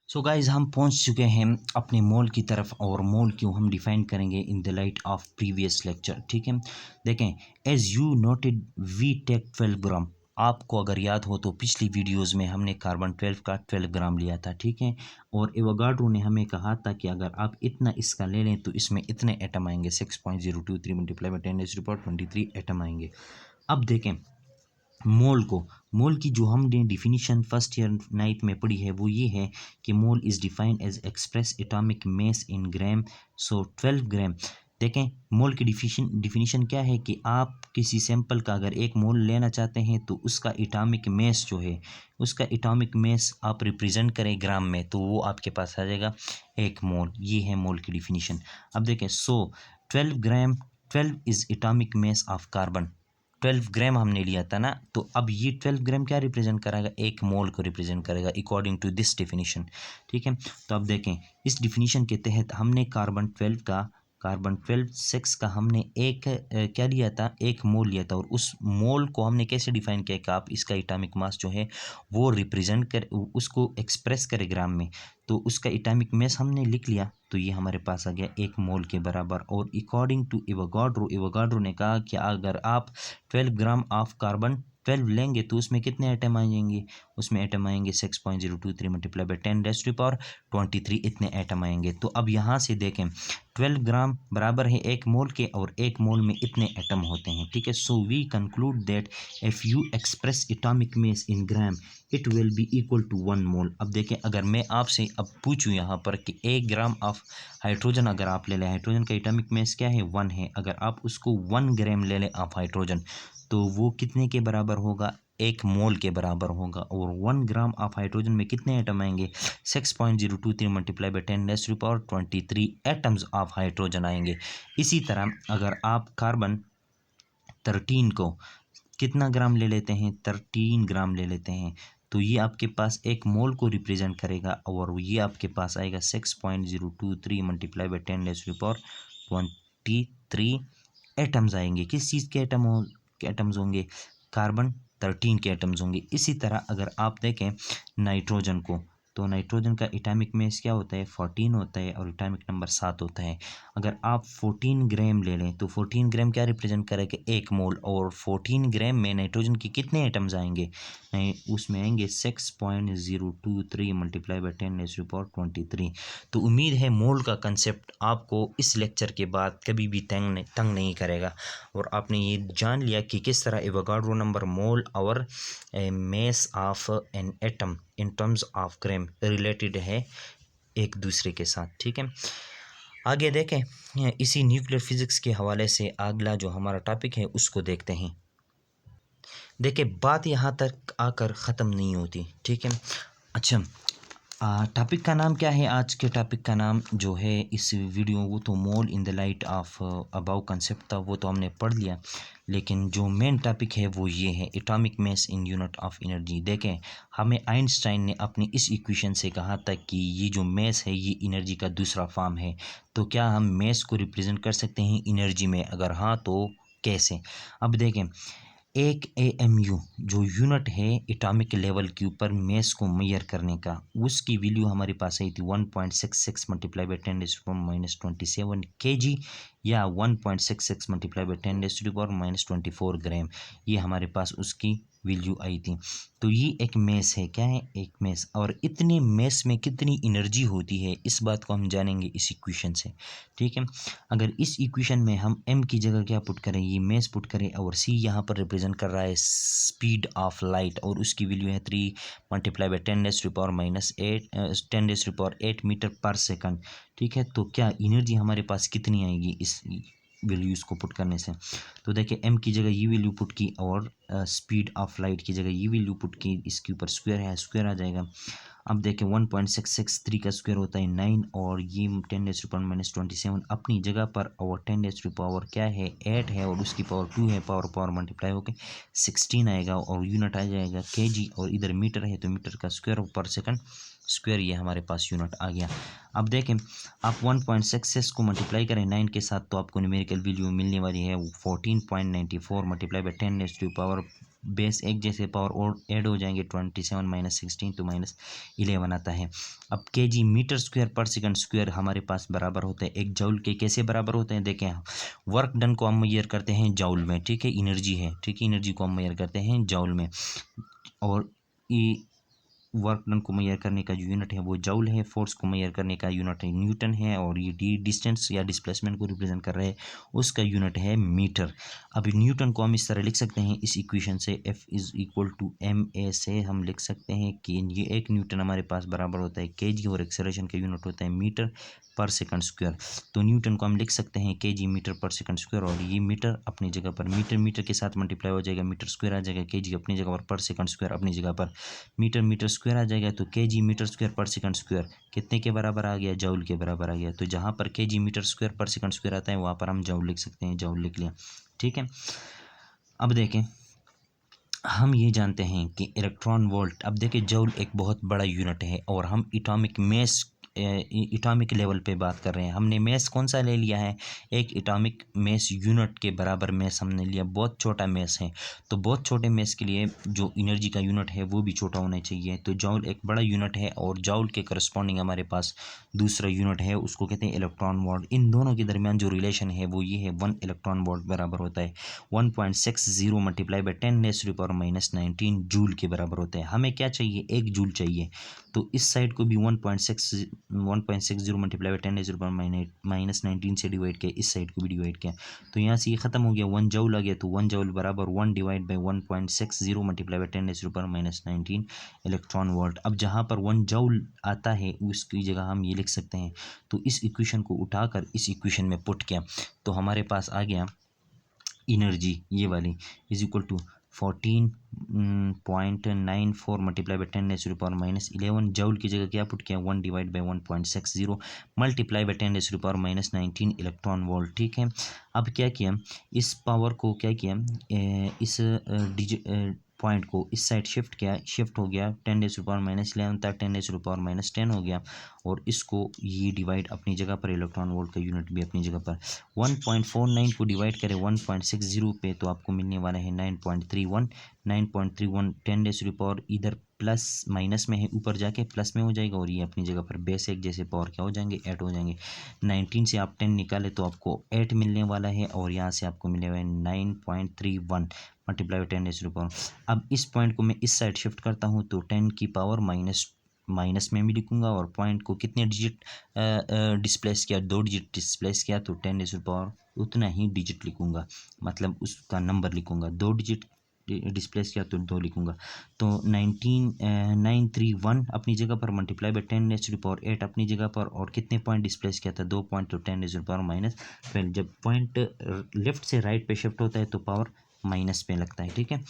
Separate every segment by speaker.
Speaker 1: So guys हम पहुंच चुके हैं अपने मोल की तरफ और मोल क्यों हम डिफाइन करेंगे in the light of previous lecture. ठीक है, देखें, as you noted we take 12 gram. आपको अगर याद हो तो पिछली वीडियोस में हमने कार्बन 12 का 12 ग्राम लिया था। ठीक है, और एवोगाड्रो ने हमें कहा था कि अगर आप इतना इसका ले लें तो इसमें इतने एटम आएंगे, 6.023 मल्टीप्लाई बाई 10⁻23 एटम आएंगे। अब देखें मोल की जो हमने डिफिनीशन फर्स्ट ईयर नाइन्थ में पढ़ी है वो ये है कि mole is defined as express atomic mass in gram. So 12 ग्राम। देखें, मोल की डिफिनीशन क्या है कि आप किसी सैंपल का अगर एक मोल लेना चाहते हैं तो उसका एटॉमिक मास जो है, उसका एटॉमिक मास आप रिप्रेजेंट करें ग्राम में तो वो आपके पास आ जाएगा एक मोल। ये है मोल की डिफिनीशन। अब देखें, सो 12 ग्राम, 12 is atomic mass of carbon. 12 ग्राम हमने लिया था ना, तो अब ये 12 ग्राम क्या रिप्रेजेंट करेगा, एक मोल को रिप्रेजेंट करेगा अकॉर्डिंग टू दिस डेफिनेशन। ठीक है, तो अब देखें, इस डिफिनीशन के तहत हमने कार्बन 12 6 का हमने एक क्या लिया था, एक मोल लिया था, और उस मोल को हमने कैसे डिफाइन किया कि आप इसका एटॉमिक मास जो है वो रिप्रेजेंट कर, उसको एक्सप्रेस करें ग्राम में। तो उसका एटॉमिक मास हमने लिख लिया, तो ये हमारे पास आ गया एक मोल के बराबर। और अकॉर्डिंग टू एवोगाड्रो ने कहा कि अगर आप 12 ग्राम ऑफ कार्बन 12 लेंगे तो उसमें कितने एटम आएंगे, उसमें एटम आएंगे 6.023 मल्टीप्लाई बाई 10⁻23 इतने एटम आएंगे। तो अब यहाँ से देखें, 12 ग्राम बराबर है एक मोल के, और एक मोल में इतने एटम होते हैं। ठीक है, so we conclude that if you express atomic mass in gram it will be equal to 1 mole. अब देखें, अगर मैं आपसे अब पूछूं यहाँ पर कि 1 ग्राम ऑफ हाइड्रोजन अगर आप ले लें, हाइड्रोजन का एटॉमिक मास क्या है, 1 है। अगर आप उसको 1 ग्राम ले लें ऑफ हाइड्रोजन तो वो कितने के बराबर होगा, एक मोल के बराबर होगा। और 1 ग्राम ऑफ हाइड्रोजन में कितने एटम आएंगे, 6.023 multiply by 10⁻23 atoms of hydrogen आएंगे। इसी तरह अगर आप कार्बन 13 को कितना ग्राम ले लेते हैं, 13 ग्राम ले लेते हैं, तो ये आपके पास एक मोल को रिप्रेजेंट करेगा, और ये आपके पास आएगा 6.023 मल्टीप्लाई बाई 10⁻23 एटम्स आएंगे। किस चीज़ के एटम्स होंगे, कार्बन 13 के एटम्स होंगे। इसी तरह अगर आप देखें नाइट्रोजन को, तो नाइट्रोजन का एटॉमिक मास क्या होता है, 14 होता है, और एटॉमिक नंबर 7 होता है। अगर आप 14 ग्राम ले लें तो 14 ग्राम क्या रिप्रेजेंट करेगा, एक मोल। और 14 ग्राम में नाइट्रोजन के कितने एटम्स आएंगे, नहीं उसमें आएंगे 6.023 मल्टीप्लाई बाई 10⁻23। तो उम्मीद है मोल का कंसेप्ट आपको इस लेक्चर के बाद कभी भी तंग नहीं करेगा, और आपने ये जान लिया कि किस तरह एवोगाड्रो नंबर, मोल और mass of an atom in terms of gram related है एक दूसरे के साथ। ठीक है, आगे देखें, इसी न्यूक्लियर फिजिक्स के हवाले से अगला जो हमारा टॉपिक है उसको देखते हैं। देखिए, बात यहाँ तक आकर ख़त्म नहीं होती। ठीक है, अच्छा, टॉपिक का नाम क्या है, आज के टॉपिक का नाम जो है इस वीडियो, वो तो mole in the light of about concept था, वो तो हमने पढ़ लिया। लेकिन जो मेन टॉपिक है वो ये है atomic mass in unit of energy. देखें, हमें आइंस्टाइन ने अपनी इस इक्वेशन से कहा था कि ये जो मास है ये एनर्जी का दूसरा फॉर्म है। तो क्या हम मास को रिप्रेजेंट कर सकते हैं एनर्जी में, अगर हाँ तो कैसे। अब देखें, एक एएमयू जो यूनिट है एटॉमिक लेवल के ऊपर मास को मेजर करने का, उसकी वैल्यू हमारे पास आई थी 1.66 मल्टीप्लाई बाई 10⁻⁻27 kg, या 1.66 मल्टीप्लाई बाई 10⁻⁻24 ग्राम। ये हमारे पास उसकी वैल्यू आई थी। तो ये एक मेस है, क्या है, एक मेस। और इतने मेस में कितनी एनर्जी होती है इस बात को हम जानेंगे इस इक्वेशन से। ठीक है, अगर इस इक्वेशन में हम m की जगह क्या पुट करें, ये मेस पुट करें, और c यहाँ पर रिप्रेजेंट कर रहा है स्पीड ऑफ लाइट, और उसकी वैल्यू है 3 मल्टीप्लाई बाई 10⁻⁸ मीटर पर सेकंड। ठीक है, तो क्या एनर्जी हमारे पास कितनी आएगी इस वैल्यूज़ को पुट करने से। तो देखिए, m की जगह ये वैल्यू पुट की, और स्पीड ऑफ लाइट की जगह ये वैल्यू पुट की, इसके ऊपर स्क्वायर है, स्क्वायर आ जाएगा। अब देखें, 1.663 का स्क्वायर होता है 9, और ये 10⁻⁻27 अपनी जगह पर, और 10 क्या है, 8 है, और उसकी पावर 2 है, पावर मल्टीप्लाई होकर 16 आएगा, और यूनिट आ जाएगा kg, और इधर मीटर है तो मीटर का स्क्वायर पर सेकंड स्क्वायर, ये हमारे पास यूनिट आ गया। अब देखें, आप 1.66 को मल्टीप्लाई करें 9 के साथ तो आपको न्यूमेरिकल वैल्यू मिलने वाली है 14.94 multiply by 10 raise to power base एक जैसे पावर और ऐड हो जाएंगे 27 माइनस 16 तो -11 आता है। अब केजी मीटर स्क्वायर पर सेकंड स्क्वायर हमारे पास बराबर होता है एक जूल के। कैसे बराबर होते हैं देखें, वर्क डन को हम मेजर करते हैं जूल में, ठीक है, एनर्जी है, ठीक है, एनर्जी को हम मेजर करते हैं जूल में, और ये वर्क डन को मेजर करने का जो यूनिट है वो जूल है, फोर्स को मेजर करने का यूनिट है न्यूटन है, और ये डी डिस्टेंस या डिस्प्लेसमेंट को रिप्रेजेंट कर रहे हैं उसका यूनिट है मीटर। अब न्यूटन को हम इस तरह लिख सकते हैं इस इक्वेशन से, F is equal to ma से हम लिख सकते हैं कि ये एक न्यूटन हमारे पास बराबर होता है kg और एक्सेलरेशन का यूनिट होता है मीटर पर सेकंड स्क्वायर। तो न्यूटन को हम लिख सकते हैं kg मीटर पर सेकंड स्क्वायर, और ये मीटर अपनी जगह पर मीटर मीटर के साथ मल्टीप्लाई हो जाएगा, मीटर स्क्वायर आ जाएगा, kg अपनी जगह पर सेकंड स्क्वायर अपनी जगह पर मीटर मीटर स्क्वायर आ जाएगा, तो kg मीटर स्क्वायर पर सेकंड स्क्वायर कितने के बराबर आ गया, जूल के बराबर आ गया। तो जहाँ पर kg मीटर स्क्वायर पर सेकंड स्क्वायर आता है वहाँ पर हम जूल लिख सकते हैं, जूल लिख लिया, ठीक है। अब देखें, हम ये जानते हैं कि इलेक्ट्रॉन वोल्ट, अब देखिए जूल एक बहुत बड़ा यूनिट है और हम एटॉमिक मेस एटॉमिक लेवल पे बात कर रहे हैं। हमने मेस कौन सा ले लिया है, एक एटॉमिक मेस यूनिट के बराबर मेस हमने लिया, बहुत छोटा मेस है। तो बहुत छोटे मेस के लिए जो एनर्जी का यूनिट है वो भी छोटा होना चाहिए। तो जूल एक बड़ा यूनिट है और जूल के करस्पॉन्डिंग हमारे पास दूसरा यूनिट है, उसको कहते हैं इलेक्ट्रॉन वोल्ट। इन दोनों के दरमियान जो रिलेशन है वो ये है 1 इलेक्ट्रॉन वोल्ट बराबर होता है 1.60 multiply by 10 raise to power -19 joule के बराबर होता है। हमें क्या चाहिए, 1 जूल चाहिए, तो इस साइड को भी 1.60 multiply by 10 raise to power -19 से डिवाइड किया, इस साइड को भी डिवाइड किया, तो यहाँ से ये खत्म हो गया, 1 जूल आ गया, तो 1 जूल बराबर 1 divide by 1.60 multiply by 10 raise to power -19 electron volt. अब जहाँ पर 1 जूल आता है उसकी जगह हम ये लिख सकते हैं, तो इस इक्वेशन को उठाकर इस इक्वेशन में पुट किया तो हमारे पास आ गया एनर्जी ये वाली is equal to 14.94 multiply by 10 raise to power -11 joule की जगह क्या पुट किया, 1 divide by 1.60 multiply by 10 raise to power -19 electron volt, ठीक है। अब क्या किया, इस पावर को क्या किया, इस पॉइंट को इस साइड शिफ्ट किया, शिफ्ट हो गया 10 रेज़ टू पावर -11 था, 10 रेज़ टू पावर -10 हो गया, और इसको ये डिवाइड अपनी जगह पर, इलेक्ट्रॉन वोल्ट का यूनिट भी अपनी जगह पर, 1.49 को डिवाइड करें 1.60 पे तो आपको मिलने वाला है 9.31 10 रेज़ टू पावर, इधर प्लस माइनस में है, ऊपर जाके प्लस में हो जाएगा, और ये अपनी जगह पर बेस एक जैसे पावर क्या हो जाएंगे, 8 हो जाएंगे। 19 से आप 10 निकाले तो आपको 8 मिलने वाला है, और यहाँ से आपको मिले हुए 9.31 multiply by 10 raise to power. अब इस पॉइंट को मैं इस साइड शिफ्ट करता हूँ तो 10 की पावर माइनस में भी लिखूंगा, और पॉइंट को कितने डिजिट डिस्प्लेस किया, 2 डिजिट डिस्प्लेस किया, तो 10 रेज़ टू पावर उतना ही डिजिट लिखूंगा, मतलब उसका नंबर लिखूंगा, 2 डिजिट डिस्प्लेस किया तो 2 लिखूंगा, तो 931 अपनी जगह पर multiply by 10 raise to power 8 अपनी जगह पर, और कितने पॉइंट डिस्प्लेस किया था, 2 पॉइंट, तो 10 रेज़ टू पावर -12। जब पॉइंट लेफ्ट से राइट पे शिफ्ट होता है तो पावर माइनस पे लगता है, ठीक है।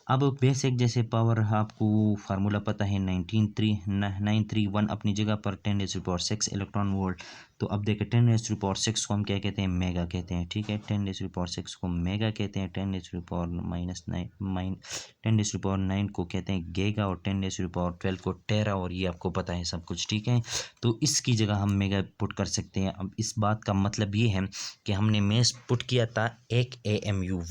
Speaker 1: अब बेसिक जैसे पावर आपको फार्मूला पता है 931 अपनी जगह पर 10 raise to power 6 electron volt. तो अब देखें 10 रेज़ टू पावर 6 को हम क्या कहते हैं, मेगा कहते हैं, ठीक है। 10 रेज़ टू पावर 6 को मेगा कहते हैं, 10 raise to power -9 10 raise to power 9 को कहते हैं गीगा, और 10 रेज़ टू पावर 12 को टेरा, और ये आपको पता है सब कुछ, ठीक है। तो इसकी जगह हम मेगा पुट कर सकते हैं। अब इस बात का मतलब ये है कि हमने मेस पुट किया था 1 AMU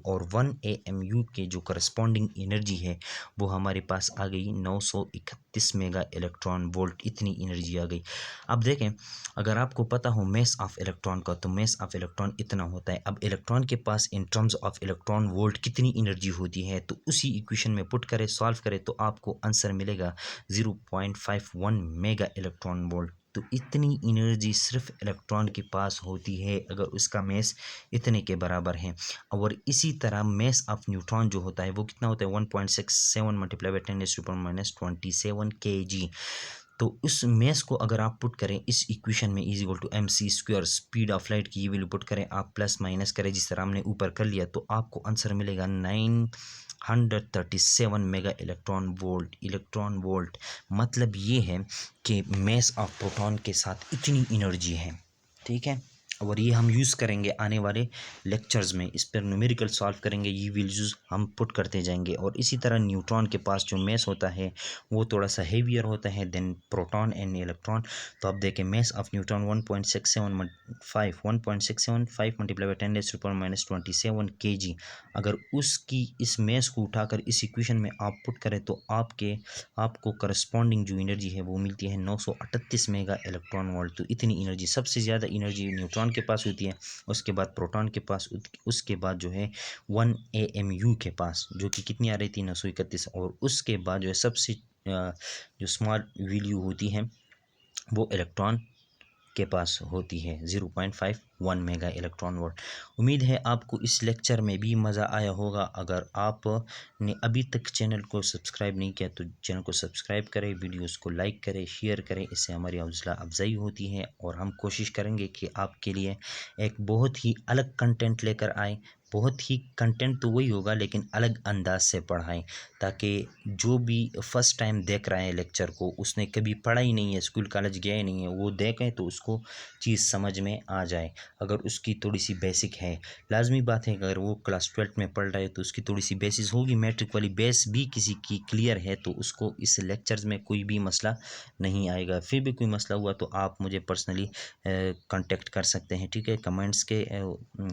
Speaker 1: और 1 AMU के जो करस्पॉन्डिंग एनर्जी है वो हमारे पास आ गई 931 मेगा इलेक्ट्रॉन वोल्ट, इतनी एनर्जी आ गई। अब देखें, अगर आपको पता हो मेस ऑफ इलेक्ट्रॉन का, तो मेस ऑफ इलेक्ट्रॉन इतना होता है। अब इलेक्ट्रॉन के पास in terms of electron volt कितनी एनर्जी होती है, तो उसी इक्वेशन में पुट करें, सॉल्व करें, तो आपको आंसर मिलेगा 0.51 मेगा इलेक्ट्रॉन वोल्ट। तो इतनी एनर्जी सिर्फ इलेक्ट्रॉन के पास होती है अगर उसका मेस इतने के बराबर है। और इसी तरह मेस ऑफ न्यूट्रॉन जो होता है वो कितना होता है, 1.67 multiply by 10 raise to power -27 kg। तो उस मेस को अगर आप पुट करें इस इक्वेशन में, is equal to mc², speed of light की ये वैल्यू पुट करें, आप प्लस माइनस करें जिस तरह हमने ऊपर कर लिया, तो आपको आंसर मिलेगा 937 मेगा इलेक्ट्रॉन वोल्ट। मतलब ये है कि मेस ऑफ प्रोटॉन के साथ इतनी एनर्जी है, ठीक है। और ये हम यूज़ करेंगे आने वाले लेक्चर्स में, इस पर न्यूमेरिकल सॉल्व करेंगे, ये वैल्यूज़ हम पुट करते जाएंगे। और इसी तरह न्यूट्रॉन के पास जो मास होता है वो थोड़ा सा हेवियर होता है देन प्रोटॉन एंड इलेक्ट्रॉन। तो अब देखें mass of neutron 1.675 multiply by 10⁻⁻27 kg। अगर उसकी इस मास को उठाकर इस इक्वेशन में आप पुट करें तो आपको करस्पॉन्डिंग जो एनर्जी है वो मिलती है 938 मेगा इलेक्ट्रॉन वोल्ट। तो इतनी एनर्जी, सबसे ज़्यादा एनर्जी न्यूट्रॉन के पास होती है, उसके बाद प्रोटॉन के पास, उसके बाद जो है 1 AMU के पास, जो कि कितनी आ रही थी 931, और उसके बाद जो है सबसे जो स्मॉल वैल्यू होती है वो इलेक्ट्रॉन के पास होती है 0.51 मेगा इलेक्ट्रॉन वोल्ट। उम्मीद है आपको इस लेक्चर में भी मज़ा आया होगा। अगर आपने अभी तक चैनल को सब्सक्राइब नहीं किया तो चैनल को सब्सक्राइब करें, वीडियोस को लाइक करें, शेयर करें, इससे हमारी हौसला अफजाई होती है और हम कोशिश करेंगे कि आपके लिए एक बहुत ही अलग कंटेंट लेकर आए। बहुत ही कंटेंट तो वही होगा लेकिन अलग अंदाज से पढ़ाएं, ताकि जो भी फर्स्ट टाइम देख रहा है लेक्चर को, उसने कभी पढ़ा ही नहीं है, स्कूल कॉलेज गया ही नहीं है, वो देखें तो उसको चीज़ समझ में आ जाए। अगर उसकी थोड़ी सी बेसिक है, लाजमी बात है कि अगर वो क्लास 12 में पढ़ रहा है तो उसकी थोड़ी सी बेसिस होगी, मैट्रिक वाली बेस भी किसी की क्लियर है तो उसको इस लेक्चर्स में कोई भी मसला नहीं आएगा। फिर भी कोई मसला हुआ तो आप मुझे पर्सनली कांटेक्ट कर सकते हैं, ठीक है, कमेंट्स के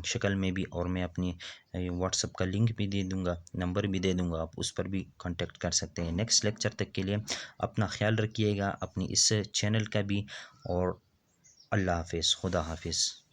Speaker 1: शक्ल में भी, और मैं अपनी व्हाट्सअप का लिंक भी दे दूंगा, नंबर भी दे दूंगा, आप उस पर भी कांटेक्ट कर सकते हैं। नेक्स्ट लेक्चर तक के लिए अपना ख्याल रखिएगा, अपनी इस चैनल का भी, और अल्लाह हाफिज़, खुदा हाफिज़।